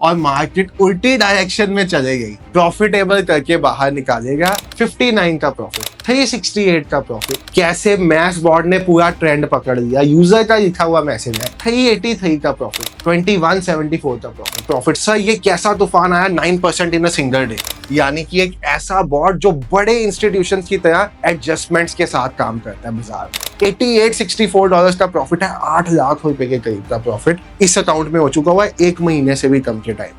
और मार्केट उल्टी डायरेक्शन में चले गई, प्रॉफिटेबल करके बाहर निकालेगा 59 का प्रॉफिट, 368 का प्रॉफिट। कैसे मैस बॉर्ड ने पूरा ट्रेंड पकड़ लिया, यूजर का लिखा हुआ मैसेज है, 383 का प्रॉफिट, 2174 का प्रॉफिट। सर ये कैसा तूफान आया, 9% इन अ सिंगल डे। यानी कि एक ऐसा बॉर्ड जो बड़े इंस्टीट्यूशंस की तरह एडजस्टमेंट्स के साथ काम करता है बाजार में। $8864 का प्रॉफिट है, 8 लाख रुपए के करीब का प्रॉफिट इस अकाउंट में हो चुका हुआ है 1 महीने से भी कम के टाइम।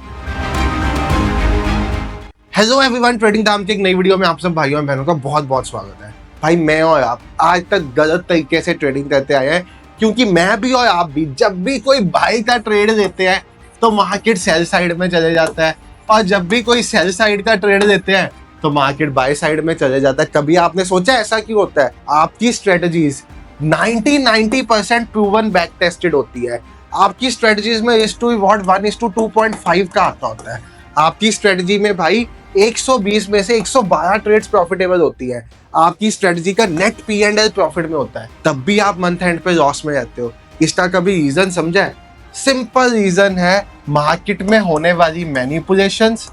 हेलो एवरीवन, ट्रेडिंग दाम की एक नई वीडियो में आप सब भाइयों और बहनों का बहुत बहुत स्वागत है। भाई मैं और आप आज तक गलत तरीके से ट्रेडिंग करते आए हैं, क्योंकि मैं भी और आप भी जब भी कोई बाई का ट्रेड लेते हैं तो मार्केट सेल साइड में चले जाता है, और जब भी कोई सेल साइड का ट्रेड लेते हैं तो मार्केट बाय साइड में चले जाता है। कभी आपने सोचा ऐसा क्यों होता है? आपकी स्ट्रेटजीज 90% प्रूवन बैक टेस्टेड होती है। आपकी स्ट्रेटजीज में रिस्क टू रिवॉर्ड 1:2.5 का आता होता है। आपकी स्ट्रेटजी में भाई 120 में से 112 ट्रेड्स प्रॉफिटेबल होती है। आपकी स्ट्रेटजी का नेट P&L प्रॉफिट में होता है, तब भी आप मंथ एंड पे लॉस में रहते हो। इसका कभी रीजन समझा है? सिंपल रीजन है मार्केट में होने वाली मैनिपुलेशंस,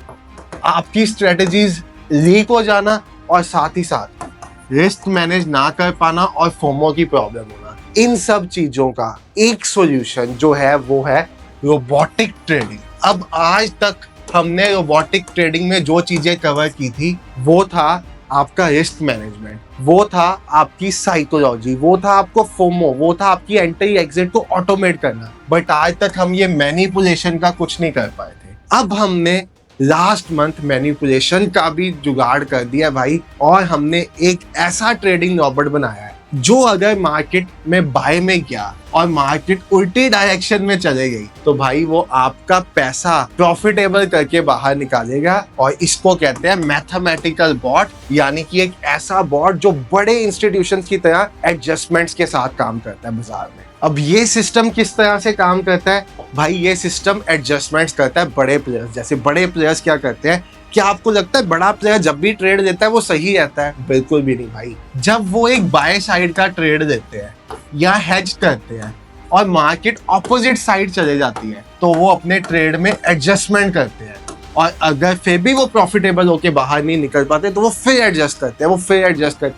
आपकी स्ट्रेटजीज लीक हो जाना, और साथ ही साथ रिस्क मैनेज ना कर पाना और फोमो की प्रॉब्लम होना। इन सब चीजों का एक सॉल्यूशन जो है वो है रोबोटिक ट्रेडिंग। अब आज तक हमने रोबोटिक ट्रेडिंग में जो चीजें कवर की थी वो था आपका रिस्क मैनेजमेंट, वो था आपकी साइकोलॉजी, वो था आपको फोमो, वो था आपकी एंट्री एग्जिट को ऑटोमेट करना। बट आज तक हम ये मैनिपुलेशन का कुछ नहीं कर पाए थे। अब हमने लास्ट मंथ मैनिपुलेशन का भी जुगाड़ कर दिया भाई, और हमने एक ऐसा ट्रेडिंग रॉबोट बनाया है जो अगर मार्केट में बाय में गया और मार्केट उल्टी डायरेक्शन में चले गई तो भाई वो आपका पैसा प्रॉफिटेबल करके बाहर निकालेगा। और इसको कहते हैं मैथमेटिकल बॉट, यानी कि एक ऐसा बॉट जो बड़े इंस्टीट्यूशंस की तरह एडजस्टमेंट्स के साथ काम करता है बाजार में। अब ये सिस्टम किस तरह से काम करता है भाई? ये सिस्टम एडजस्टमेंट्स करता है बड़े प्लेयर्स जैसे। बड़े प्लेयर्स क्या करते हैं? क्या आपको लगता है बड़ा प्लेयर जब भी ट्रेड देता है वो सही रहता है? बिल्कुल भी नहीं भाई। जब वो एक बाय साइड का ट्रेड देते हैं या हेज करते हैं और मार्केट ऑपोजिट साइड चले जाती है तो वो अपने ट्रेड में एडजस्टमेंट करते हैं, और अगर फिर भी वो प्रॉफिटेबल होके बाहर नहीं निकल पाते तो वो फिर एडजस्ट करते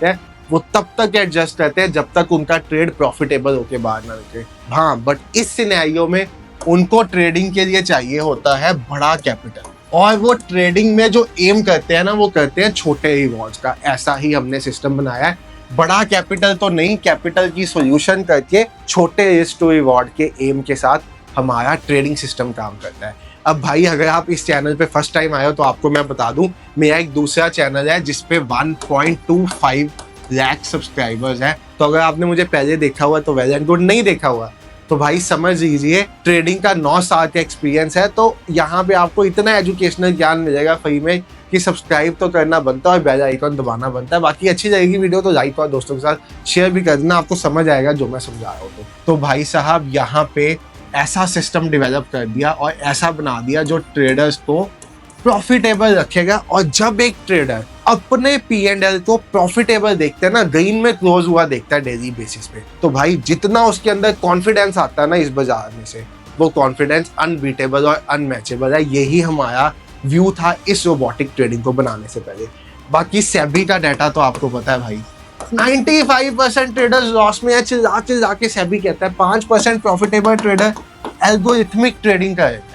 हैं। वो तब तक एडजस्ट करते हैं जब तक उनका ट्रेड प्रॉफिटेबल होके बाहर ना निकले। हाँ, बट इस सिनेरियो में उनको ट्रेडिंग के लिए चाहिए होता है बड़ा कैपिटल, और वो ट्रेडिंग में जो एम करते हैं ना वो करते हैं छोटे रिवॉर्ड्स का। ऐसा ही हमने सिस्टम बनाया है। बड़ा कैपिटल तो नहीं, कैपिटल की सॉल्यूशन करके छोटे रिस्क टू रिवॉर्ड के एम के साथ हमारा ट्रेडिंग सिस्टम काम करता है। अब भाई अगर आप इस चैनल पे फर्स्ट टाइम आए हो तो आपको मैं बता दूं, मेरा एक दूसरा चैनल है जिसपे 1.25 लाख सब्सक्राइबर्स हैं। तो अगर आपने मुझे पहले देखा हुआ तो वेल एंड गुड, नहीं देखा हुआ तो भाई समझ लीजिए ट्रेडिंग का 9 साल का एक्सपीरियंस है। तो यहाँ पे आपको इतना एजुकेशनल ज्ञान मिलेगा फ्री में कि सब्सक्राइब तो करना बनता है और बेल आइकन दबाना बनता है। बाकी अच्छी लगेगी वीडियो तो लाइक और दोस्तों के साथ शेयर भी कर देना, आपको समझ आएगा जो मैं समझा रहा हूँ। तो भाई साहब यहाँ पे ऐसा सिस्टम डेवलप कर दिया और ऐसा बना दिया जो ट्रेडर्स को प्रॉफिटेबल रखेगा। और जब एक ट्रेडर अपने P&L को प्रॉफिटेबल देखते हैं ना, ग्रीन में क्लोज हुआ देखता है डेली बेसिस पे, तो भाई जितना उसके अंदर कॉन्फिडेंस आता है ना इस बाजार में से, वो कॉन्फिडेंस अनबीटेबल और अनमैचेबल है। यही हमारा व्यू था इस रोबोटिक ट्रेडिंग को बनाने से पहले। बाकी सेबी का डाटा तो आपको पता है भाई, 95% ट्रेडर्स लॉस में है। चिल्ला के सेबी कहता है 5% प्रॉफिटेबल ट्रेडर एल्गोरिथमिक ट्रेडिंग कर रहे हैं।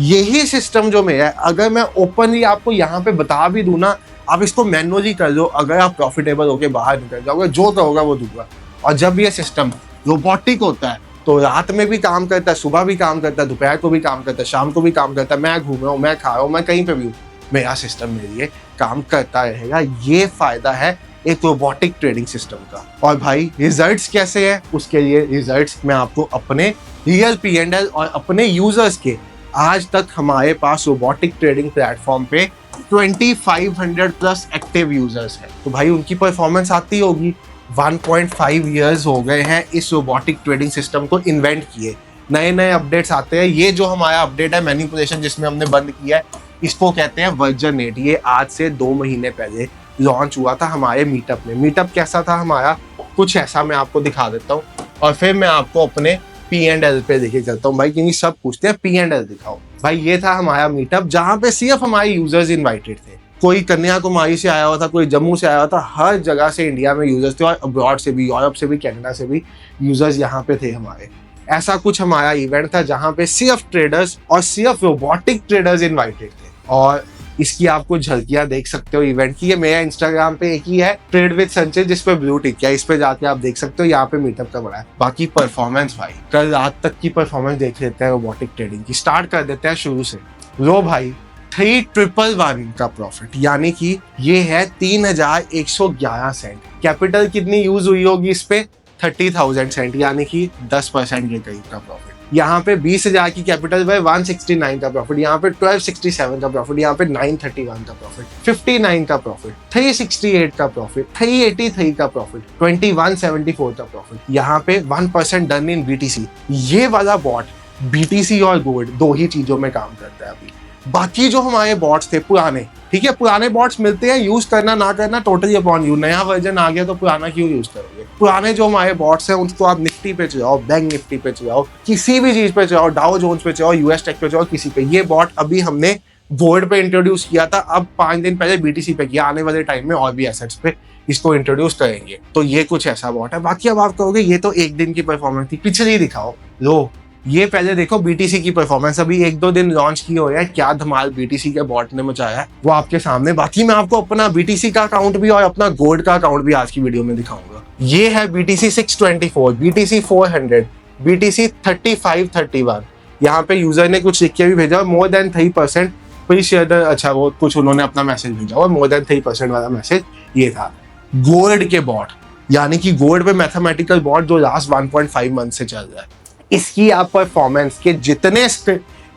यही सिस्टम जो मेरा है, अगर मैं ओपनली आपको यहाँ पे बता भी दूं ना, आप इसको मैनुअली कर लो, अगर आप प्रॉफिटेबल होके बाहर निकल जाओगे जो कहोगा वो दूंगा। और जब ये सिस्टम रोबोटिक होता है तो रात में भी काम करता है, सुबह भी काम करता है, दोपहर को भी काम करता है, शाम को भी काम करता है। मैं घूम रहा हूँ, मैं खा रहा हूँ, मैं कहीं पे भी हूँ, मेरा सिस्टम मेरे लिए काम करता रहेगा। ये फायदा है एक रोबोटिक ट्रेडिंग सिस्टम का। और भाई रिजल्ट्स कैसे हैं? उसके लिए रिजल्ट्स मैं आपको अपने रियल P&L और अपने यूजर्स के, आज तक हमारे पास रोबोटिक ट्रेडिंग प्लेटफॉर्म पे 2500 प्लस एक्टिव यूजर्स हैं, तो भाई उनकी परफॉर्मेंस आती होगी। 1.5 ईयर्स हो गए हैं इस रोबोटिक ट्रेडिंग सिस्टम को इन्वेंट किए, नए नए अपडेट्स आते हैं। ये जो हमारा अपडेट है मैनिपुलेशन जिसमें हमने बंद किया है, इसको कहते हैं वर्जन 8। ये आज से 2 महीने पहले लॉन्च हुआ था हमारे मीटअप में। मीटअप कैसा था हमारा, कुछ ऐसा मैं आपको दिखा देता हूँ और फिर मैं आपको अपने P&L पे लेके चलता हूँ भाई, क्योंकि सब पूछते हैं P&L दिखाओ। भाई ये था हमारा मीटअप जहाँ पे सिर्फ हमारे यूजर्स इन्वाइटेड थे। कोई कन्याकुमारी से आया हुआ था, कोई जम्मू से आया हुआ था, हर जगह से इंडिया में यूजर्स थे और अब्रॉड से भी, यूरोप से भी, कनाडा से भी यूजर्स यहाँ पे थे हमारे। ऐसा कुछ हमारा इवेंट था जहाँ पे सिर्फ ट्रेडर्स और सिर्फ रोबोटिक ट्रेडर्स इन्वाइटेड थे। और इसकी आपको झलकियां देख सकते हो इवेंट की। ये मेरा इंस्टाग्राम पे एक ही है, ट्रेड विद संचित, जिस पे ब्लू टिक है, इस पे जाके आप देख सकते हो। यहाँ पे मीटअप का बड़ा है। बाकी परफॉर्मेंस भाई, कल रात तक की परफॉर्मेंस देख लेते हैं रोबोटिक ट्रेडिंग की। स्टार्ट कर देते हैं शुरू से। लो भाई 3111 का प्रॉफिट, यानी कि ये है 3111 सेंट। कैपिटल कितनी यूज हुई होगी इस पे? 30,000 सेंट, यानी कि 10% के करीब का प्रॉफिट। यहाँ पे 20,000 की कैपिटल पे 169 का प्रॉफिट, यहाँ पे 1267 का प्रॉफिट, यहाँ पे 931 का प्रॉफिट, 59 का प्रॉफिट, 368 का प्रॉफिट, 383 का प्रॉफिट, 2174 का प्रॉफिट। यहाँ पे 1% डन इन बीटीसी। ये वाला बॉट बीटीसी और गोल्ड दो ही चीजों में काम करता है अभी। बाकी जो हमारे बॉट्स थे पुराने, ठीक है, पुराने बॉट्स मिलते हैं, यूज करना ना करना टोटली अपॉन यू। नया वर्जन आ गया तो पुराना क्यों यूज करोगे? पुराने जो हमारे बॉट्स हैं उनको आप निफ्टी पे चलाओ, बैंक निफ्टी पे चलाओ, किसी भी चीज पे चलाओ, डाउ जोन्स पे चलाओ, यूएस टेक पे चलाओ, किसी पे। ये बॉट अभी हमने गोल्ड पे इंट्रोड्यूस किया था, अब 5 दिन पहले बीटीसी पे किया। आने वाले टाइम में और भी एसेट्स पे इसको इंट्रोड्यूस करेंगे। तो ये कुछ ऐसा बॉट है। बाकी अब आप कहोगे ये तो एक दिन की परफॉर्मेंस थी, पिछली दिखाओ। लो ये पहले देखो बीटीसी की परफॉर्मेंस। अभी 1-2 दिन लॉन्च की हो रहा है, क्या धमाल बीटीसी के बॉट ने मचाया है वो आपके सामने। बाकी मैं आपको अपना बीटीसी का अकाउंट भी और अपना गोल्ड का अकाउंट भी आज की वीडियो में दिखाऊंगा। ये है बीटीसी 624, बीटीसी 400, बीटीसी 3531। यहाँ पे यूजर ने कुछ लिख के भी भेजा, मोर देन 3%। अच्छा वो कुछ उन्होंने अपना मैसेज भेजा और मोर देन 3% वाला मैसेज ये था। गोल्ड के बॉट, यानी कि गोल्ड पे मैथमेटिकल बॉट जो लास्ट 1.5 मंथ से चल रहा है, इसकी आप परफॉर्मेंस के जितने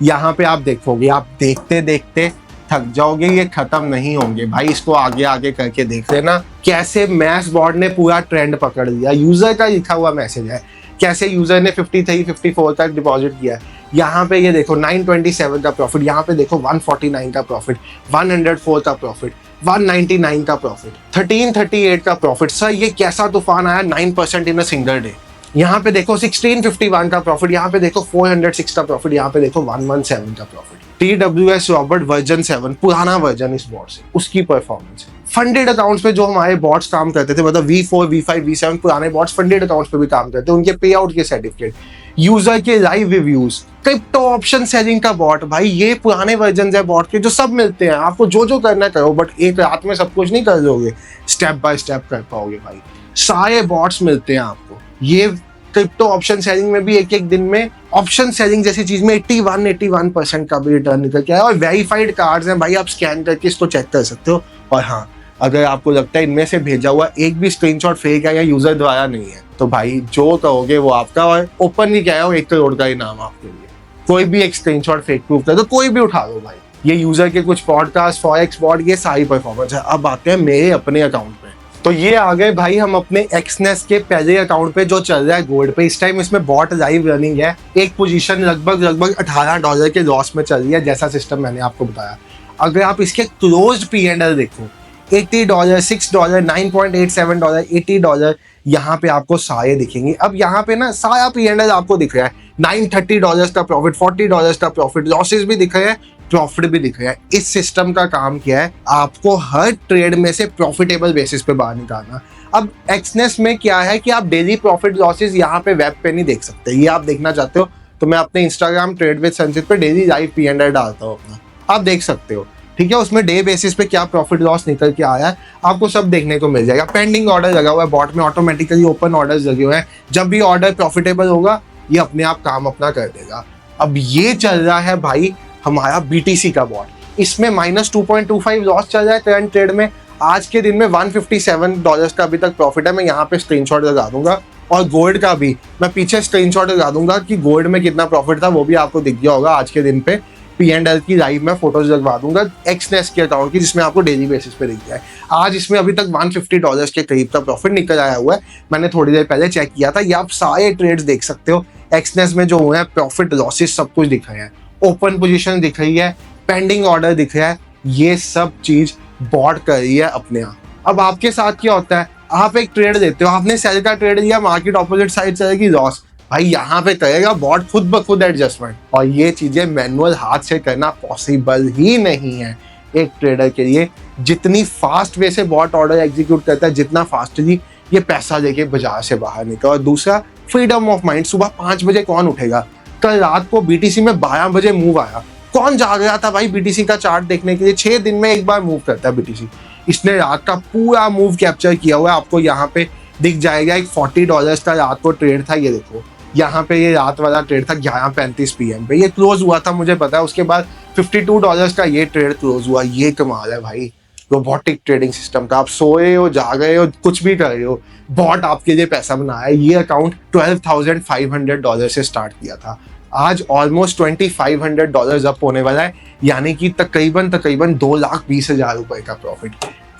यहाँ पे आप देखोगे, आप देखते देखते थक जाओगे, ये खत्म नहीं होंगे भाई। इसको आगे आगे करके देख लेना कैसे मैस बॉर्ड ने पूरा ट्रेंड पकड़ लिया। यूजर का लिखा हुआ मैसेज है, कैसे यूजर ने 53, 54 तक डिपॉजिट किया है। यहाँ पे ये देखो 927 का प्रॉफिट, यहाँ पे देखो 149 का प्रॉफिट, 104 का प्रॉफिट, 199 का प्रॉफिट, 1338 का प्रॉफिट। सर ये कैसा तूफान आया, 9% इन अ सिंगल डे। यहाँ पे देखो 1651 का प्रॉफिट, यहाँ पे देखो 406 का प्रॉफिट, यहाँ पे देखो 117 का प्रॉफिट। TWS रॉबर्ट वर्जन 7, पुराना वर्जन इस बॉट से, उसकी परफॉर्मेंस। फंडेड अकाउंट्स पे जो हमारे बॉट्स काम करते थे, मतलब V4, V5, V7 पुराने बॉट्स फंडेड अकाउंट्स पे भी काम करते हैं, उनके पे आउट के सर्टिफिकेट, यूजर के live reviews, crypto option selling का बॉट। भाई ये पुराने वर्जन है बॉट के जो सब मिलते हैं। आपको जो जो करना है करो, बट एक रात में सब कुछ नहीं कर लोगे, स्टेप बाय स्टेप कर पाओगे भाई। सारे बॉट्स मिलते हैं आपको। ये क्रिप्टो ऑप्शन सेलिंग में भी एक एक दिन में ऑप्शन सेलिंग जैसी चीज में 81% का भी रिटर्न निकल के आया। और वेरीफाइड कार्ड्स हैं भाई, आप स्कैन करके इसको चेक कर सकते हो। और हाँ, अगर आपको लगता है इनमें से भेजा हुआ एक भी स्क्रीनशॉट फेक है या यूजर द्वारा नहीं है, तो भाई जो कहोगे वो आपका। और ओपन नहीं किया हो 1 करोड़ का इनाम आपके लिए। कोई भी एक स्क्रीनशॉट फेक प्रूफ कर दो, कोई भी उठा लो भाई। ये यूजर के कुछ पॉडकास्ट, फॉरेक्स बॉट, ये सारी परफॉर्मेंस है। अब आते हैं मेरे अपने अकाउंट पे। तो ये आ गए भाई हम अपने एक्सनेस के पहले अकाउंट पे जो चल रहा है गोल्ड पे। इस टाइम इसमें बॉट लाइव रनिंग है। एक पोजीशन लगभग $18 के लॉस में चल रही है, जैसा सिस्टम मैंने आपको बताया। अगर आप इसके क्लोज्ड P&L देखो, $80, $6, $9.87, $80, यहाँ पे आपको सारे दिखेंगे। अब यहाँ पे ना सारा P&L आपको दिख रहा है। $930 का प्रॉफिट, $40 का प्रॉफिट, लॉसेस भी दिख रहे हैं, प्रॉफिट भी दिख रहा है। इस सिस्टम का काम क्या है, आपको हर ट्रेड में से प्रॉफिटेबल बेसिस पे बाहर निकालना। अब एक्सनेस में क्या है कि आप डेली प्रॉफिट लॉसेस यहाँ पे वेब पे नहीं देख सकते। ये आप देखना चाहते हो तो मैं अपने इंस्टाग्राम ट्रेड विद संचित पे डेली लाइव P&L डालता हूँ अपना, आप देख सकते हो। ठीक है, उसमें डे बेसिस पे क्या प्रॉफिट लॉस निकल के आया है आपको सब देखने को मिल जाएगा। पेंडिंग ऑर्डर लगा हुआ है बॉट में, ऑटोमेटिकली ओपन ऑर्डर्स लगे हुए हैं। जब भी ऑर्डर प्रॉफिटेबल होगा ये अपने आप काम अपना कर देगा। अब ये चल रहा है भाई हमारा BTC का बॉट। इसमें -2.25 लॉस चल रहा है करंट ट्रेड में। आज के दिन में $157 का अभी तक प्रॉफिट है। मैं यहाँ पे स्क्रीनशॉट लगा दूंगा। और गोल्ड का भी मैं पीछे स्क्रीनशॉट लगा दूंगा कि गोल्ड में कितना प्रॉफिट था, वो भी आपको दिख गया होगा आज के दिन पे। P&L की लाइव में फोटोज लगवा दूंगा एक्सनेस के अकाउंट की, जिसमें आपको डेली बेसिस पे दिख जाए। आज इसमें अभी तक $150 के करीब का प्रॉफिट निकल आया हुआ है। मैंने थोड़ी देर पहले चेक किया था। ये आप सारे ट्रेड्स देख सकते हो एक्सनेस में जो हुए हैं, प्रॉफिट लॉसेस सब कुछ दिख रहे हैं। ओपन पोजीशन दिख रही है, पेंडिंग ऑर्डर दिख रहा है। ये सब चीज बॉट कर रही है अपने आप। अब आपके साथ क्या होता है, आप एक ट्रेड लेते हो, आपने सेल का ट्रेड लिया, मार्केट ऑपोजिट साइड चलेगी लॉस, भाई यहाँ पे करेगा बॉट खुद ब खुद एडजस्टमेंट, और ये चीजें मैनुअल हाथ से करना पॉसिबल ही नहीं है एक ट्रेडर के लिए। जितनी फास्ट वे से बॉट ऑर्डर एग्जीक्यूट करता है, जितना फास्टली ये पैसा लेके बाजार से बाहर निकला। और दूसरा, फ्रीडम ऑफ माइंड। सुबह 5 बजे कौन उठेगा? कल रात को बीटीसी में 12 बजे मूव आया, कौन जाग रहा था भाई बीटीसी का चार्ट देखने के लिए? 6 दिन में एक बार मूव करता है बीटीसी। इसने रात का पूरा मूव कैप्चर किया हुआ है, आपको यहाँ पे दिख जाएगा। एक $40 का रात को ट्रेड था, ये देखो यहाँ पे ये रात वाला ट्रेड था 11:35 PM पे, ये क्लोज हुआ था मुझे पता है। उसके बाद $52 का ये ट्रेड क्लोज हुआ। ये कमाल है भाई रोबोटिक ट्रेडिंग सिस्टम का। आप सोए हो, जाग रहे हो, कुछ भी कर रहे हो, बॉट आपके लिए पैसा बनाया है। ये अकाउंट $12,500 से स्टार्ट किया था, आज ऑलमोस्ट $2,500 अप होने वाला है, यानी कि तकरीबन $2,20,000 रुपए का प्रॉफिट।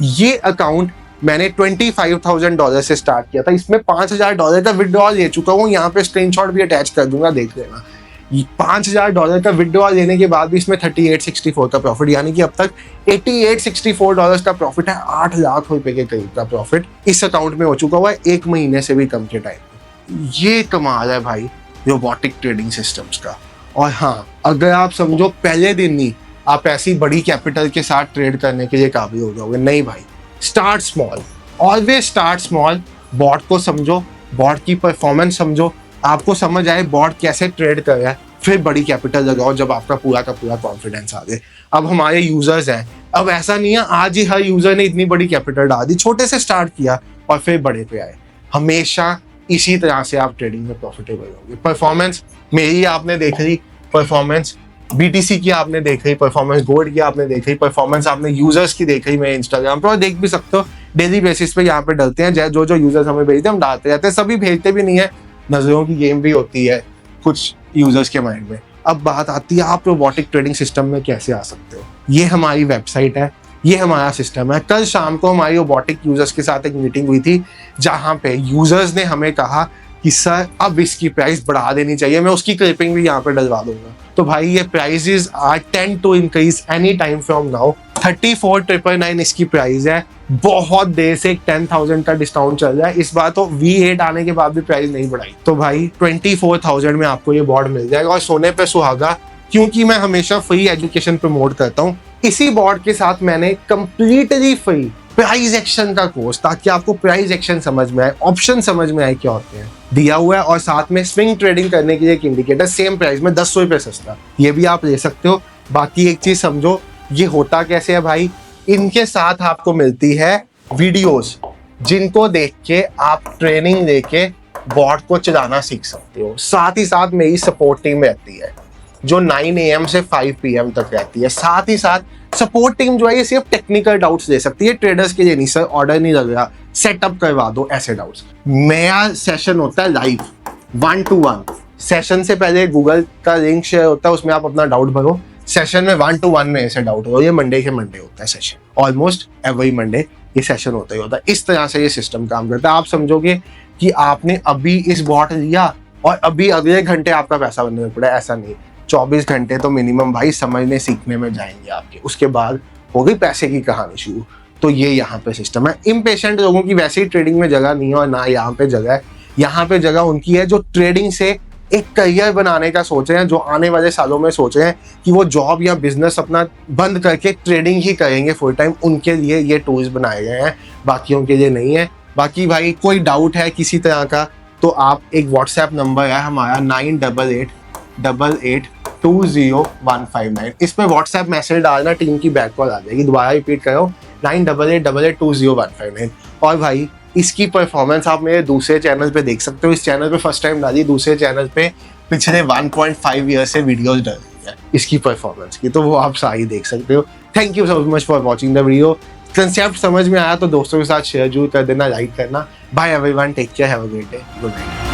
ये अकाउंट मैंने $25,000 से स्टार्ट किया था, इसमें $5,000 का विड्रॉल ले चुका हूँ। यहाँ पे स्क्रीनशॉट भी अटैच कर दूंगा, देख लेना। $5,000 का विड्रॉल लेने के बाद भी इसमें 3864 का प्रॉफिट, यानी कि अब तक $8864 का प्रॉफिट है। 8 लाख रुपए के करीब का प्रॉफिट इस अकाउंट में हो चुका हुआ है 1 महीने से भी कम के टाइम। ये कमाल है भाई रोबोटिक ट्रेडिंग सिस्टम्स का। और हाँ, अगर आप समझो पहले दिन ही आप ऐसी बड़ी कैपिटल के साथ ट्रेड करने के लिए काबिल हो जाओगे, नहीं भाई। Start small, always start small. Bot को समझो, बॉट की परफॉर्मेंस समझो, आपको समझ आए बॉट कैसे ट्रेड कर रहा है, फिर बड़ी कैपिटल लगाओ जब आपका पूरा का पूरा कॉन्फिडेंस आ जाए। अब हमारे यूजर्स हैं, अब ऐसा नहीं है आज ही हर यूजर ने इतनी बड़ी कैपिटल डाल दी, छोटे से स्टार्ट किया और फिर बड़े पे आए। हमेशा इसी तरह से आप ट्रेडिंग में प्रॉफिटेबल होंगे। परफॉर्मेंस मेरी आपने देख ली, परफॉर्मेंस बीटीसी की आपने देख रही, परफॉर्मेंस गोल्ड की आपने देख रही, परफॉर्मेंस आपने यूजर्स की देख रही। मैं इंस्टाग्राम पर और देख भी सकते हो, डेली बेसिस पे यहाँ पे डलते हैं, जो यूजर्स हमें भेजते हैं हम डालते रहते हैं। सभी भेजते भी नहीं है, नजरों की गेम भी होती है कुछ यूजर्स के माइंड में। अब बात आती है आप रोबोटिक ट्रेडिंग सिस्टम में कैसे आ सकते हो। ये हमारी वेबसाइट है, ये हमारा सिस्टम है। कल शाम को हमारी रोबोटिक यूजर्स के साथ एक मीटिंग हुई थी, जहां पे यूजर्स ने हमें कहा कि सर अब इसकी प्राइस बढ़ा देनी चाहिए। मैं उसकी क्लिपिंग भी यहाँ पे डलवा दूंगा। तो भाई ये prices are tend to increase any time from now. 34,999 इसकी प्राइस है। बहुत देर से 10,000 का डिस्काउंट चल रहा है। इस बार तो V8 आने के बाद भी प्राइस नहीं बढ़ाई। तो भाई 24,000 में आपको ये बोर्ड मिल जाएगा, और सोने पे सुहागा, क्योंकि मैं हमेशा फ्री एजुकेशन प्रमोट करता हूँ। इसी बोर्ड के साथ मैंने कंप्लीटली फ्री प्राइस एक्शन का कोर्स, ताकि आपको प्राइस एक्शन समझ में आए, ऑप्शन समझ में आए क्या होते हैं, दिया हुआ है। और साथ में स्विंग ट्रेडिंग करने के लिए एक इंडिकेटर सेम प्राइस में 10 रुपए सस्ता, ये भी आप ले सकते हो। बाकी एक चीज समझो, ये होता कैसे है भाई, इनके साथ आपको मिलती है वीडियोस, जिनको देख के आप ट्रेनिंग लेके बॉट को चलाना सीख सकते हो। साथ ही साथ मेरी सपोर्ट टीम रहती है, जो 9 AM से 5 PM तक रहती है। साथ ही साथ सपोर्ट टीम जो है ये सिर्फ टेक्निकल डाउट्स दे सकती है, ट्रेडर्स के लिए नहीं। सर ऑर्डर नहीं लग रहा, सेटअप करवा दो, ऐसे डाउट्स। नया सेशन होता है लाइव 1-to-1। सेशन से पहले गूगल का लिंक शेयर होता है, उसमें आप अपना डाउट भरो। सेशन में 1-to-1 में ऐसे डाउट हो, ये मंडे के मंडे होता है सेशन, ऑलमोस्ट एवरी मंडे ये सेशन होता ही होता है। इस तरह से ये सिस्टम काम करता है। आप समझोगे कि आपने अभी इस बॉट लिया और अभी अगले घंटे आपका पैसा बनने में पड़ा, ऐसा नहीं। 24 घंटे तो मिनिमम भाई समझने सीखने में जाएंगे आपके, उसके बाद हो गई पैसे की कहानी शुरू। तो ये यहाँ पे सिस्टम है। इम्पेशेंट लोगों की वैसे ही ट्रेडिंग में जगह नहीं है, और ना यहाँ पे जगह है। यहाँ पे जगह उनकी है जो ट्रेडिंग से एक करियर बनाने का सोच रहे हैं, जो आने वाले सालों में सोच रहे हैं कि वो जॉब या बिजनेस अपना बंद करके ट्रेडिंग ही करेंगे फुल टाइम। उनके लिए ये टूल्स बनाए गए हैं, बाकियों के लिए नहीं है। बाकी भाई कोई डाउट है किसी तरह का, तो आप एक व्हाट्सएप नंबर है हमारा 98888820,159, इस पे व्हाट्सएप मैसेज डालना, टीम की बैक कॉल आ जाएगी। दोबारा रिपीट करो, 98888820,159। और भाई इसकी परफॉर्मेंस आप मेरे दूसरे चैनल पे देख सकते हो। इस चैनल पे फर्स्ट टाइम डाली, दूसरे चैनल पे पिछले 1.5 ईयर से वीडियोस डल रही है इसकी परफॉर्मेंस की, तो वो आप सारी देख सकते हो। Thank you so much for watching the video. Concept समझ में आया तो दोस्तों के साथ शेयर जरूर कर देना, लाइक करना। Bye everyone, take care, have a great day, good night.